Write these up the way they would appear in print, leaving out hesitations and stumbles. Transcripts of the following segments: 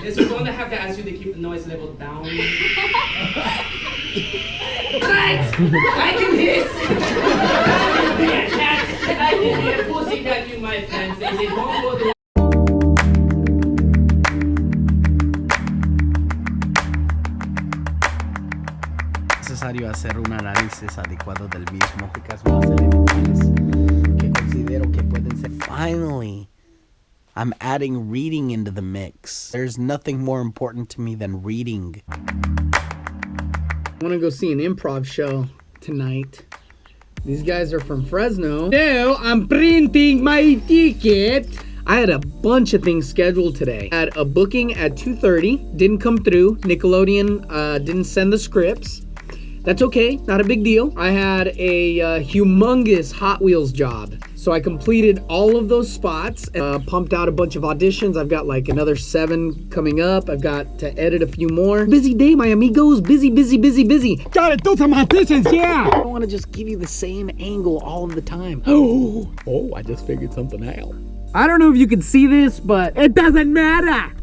Yes, we're going to have to ask you to keep the noise level down. But I can hiss. I can be a pussycat, you my friends. They say don't go to. Necesario hacer un análisis adecuado del mismo, because más elementales que considero que pueden ser. Finally, I'm adding reading into the mix. There's nothing more important to me than reading. I want to go see an improv show tonight. These guys are from Fresno. Now I'm printing my ticket. I had a bunch of things scheduled today. I had a booking at 2:30, didn't come through. Nickelodeon didn't send the scripts. That's okay, not a big deal. I had a humongous Hot Wheels job. So I completed all of those spots, pumped out a bunch of auditions. I've got like another 7 coming up. I've got to edit a few more. Busy day, my amigos. Busy, busy, busy, busy. Gotta do some auditions, yeah! I don't wanna just give you the same angle all of the time. Oh, I just figured something out. I don't know if you can see this, but it doesn't matter.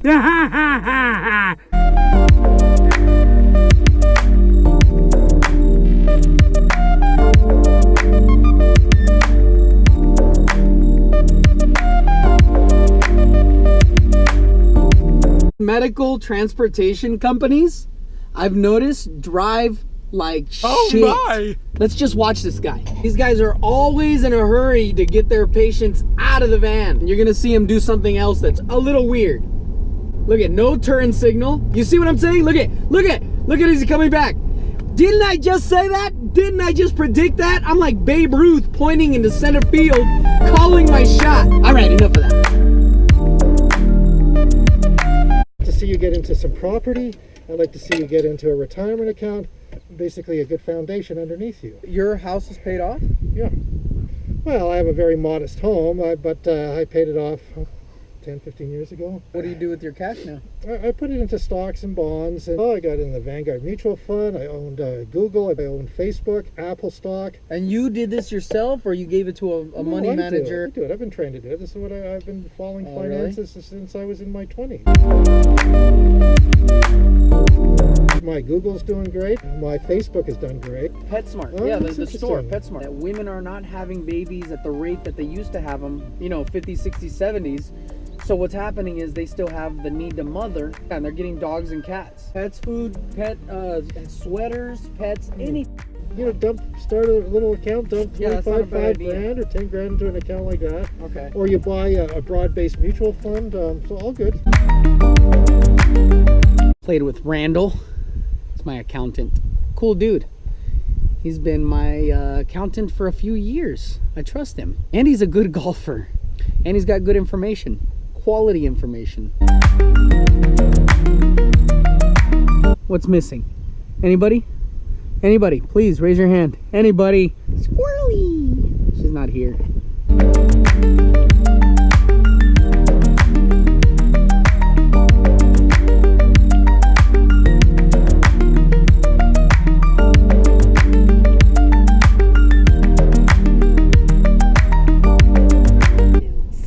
Medical transportation companies, I've noticed, drive like shit. Oh my! Let's just watch this guy. These guys are always in a hurry to get their patients out of the van. You're gonna see him do something else that's a little weird. Look at no turn signal. You see what I'm saying? Look at he's coming back. Didn't I just say that? Didn't I just predict that? I'm like Babe Ruth pointing into center field, calling my shot. All right, enough of that. To see you get into some property. I'd like to see you get into a retirement account, basically a good foundation underneath you. Your house is paid off? Yeah. Well, I have a very modest home, but I paid it off 10, 15 years ago. What do you do with your cash now? I put it into stocks and bonds. And, I got in the Vanguard Mutual Fund. I owned Google. I owned Facebook, Apple stock. And you did this yourself, or you gave it to a money manager? I do it. I've been trained to do it. This is what I've been following finances really? Since I was in my 20s. My Google's doing great. My Facebook has done great. PetSmart, yeah, the store, PetSmart. That women are not having babies at the rate that they used to have them, 50s, 60s, 70s. So what's happening is they still have the need to mother, and they're getting dogs and cats. Pets, food, pet sweaters, pets, anything. Start a little account, dump 25 grand or 10 grand into an account like that. Okay. Or you buy a broad-based mutual fund, so all good. Played with Randall. It's my accountant. Cool dude. He's been my accountant for a few years. I trust him. And he's a good golfer. And he's got good information. Quality information. What's missing? Anybody? Anybody? Please raise your hand. Anybody? Squirrely! She's not here.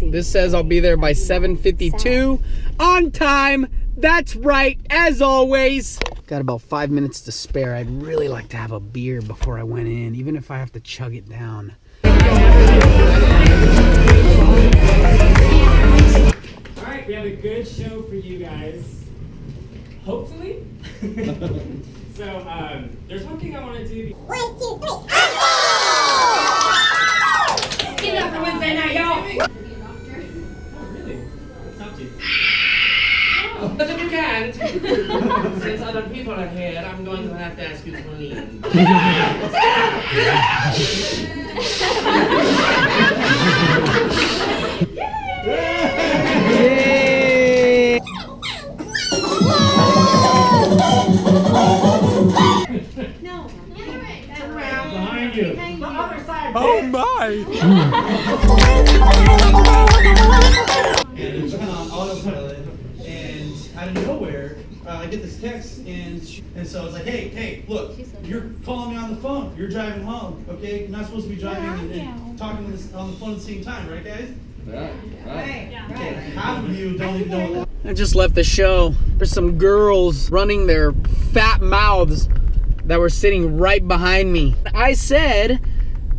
This says I'll be there by 7:52 on time. That's right, as always. Got about 5 minutes to spare. I'd really like to have a beer before I went in, even if I have to chug it down. All right, we have a good show for you guys. Hopefully. So, there's one thing I want to do. 1, 2, 3. Give it up for Wednesday night, y'all. But if you can't, since other people are here, I'm going to have to ask you to leave. Yay! No. Turn around. Behind you. The other side. Oh my! And it's on autopilot, and out of nowhere, I get this text, and so it's like, hey, look, you're calling me on the phone. You're driving home, okay? You're not supposed to be driving and talking on the phone at the same time, right, guys? Right. Okay, half of you don't even know that. I just left the show. There's some girls running their fat mouths that were sitting right behind me. I said,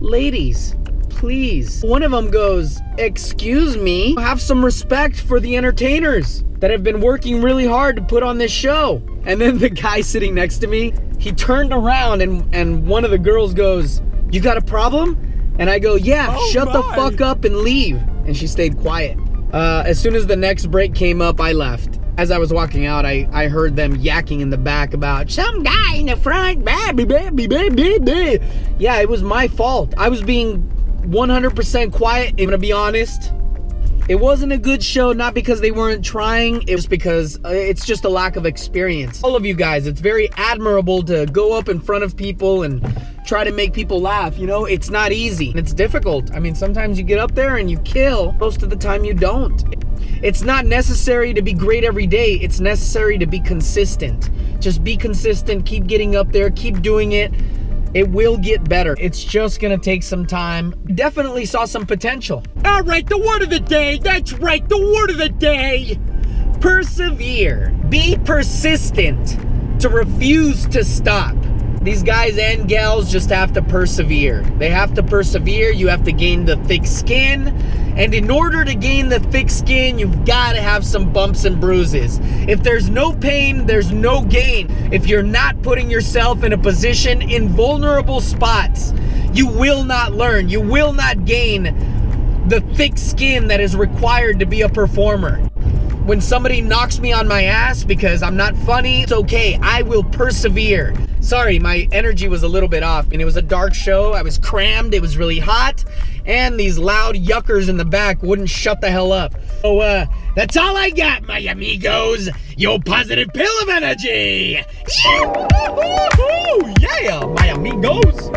ladies, please. One of them goes, excuse me, have some respect for the entertainers that have been working really hard to put on this show. And then the guy sitting next to me, he turned around and one of the girls goes, you got a problem? And I go, yeah, shut the fuck up and leave. And she stayed quiet. As soon as the next break came up, I left. As I was walking out, I heard them yakking in the back about some guy in the front. Yeah, it was my fault. I was being 100% quiet. I'm gonna be honest. It wasn't a good show, not because they weren't trying. It was because it's just a lack of experience. All of you guys, it's very admirable to go up in front of people and try to make people laugh. You know, it's not easy. It's difficult. I mean, sometimes you get up there and you kill. Most of the time you don't. It's not necessary to be great every day. It's necessary to be consistent. Just be consistent. Keep getting up there. Keep doing it. It will get better. It's just gonna take some time. Definitely saw some potential. All right, the word of the day. That's right, the word of the day. Persevere. Be persistent. To refuse to stop. These guys and gals just have to persevere. They have to persevere. You have to gain the thick skin. And in order to gain the thick skin, you've got to have some bumps and bruises. If there's no pain, there's no gain. If you're not putting yourself in a position in vulnerable spots, you will not learn. You will not gain the thick skin that is required to be a performer. When somebody knocks me on my ass because I'm not funny, it's okay. I will persevere. Sorry, my energy was a little bit off. And it was a dark show. I was crammed. It was really hot. And these loud yuckers in the back wouldn't shut the hell up. So, that's all I got, my amigos. Your positive pill of energy. Yeah, my amigos.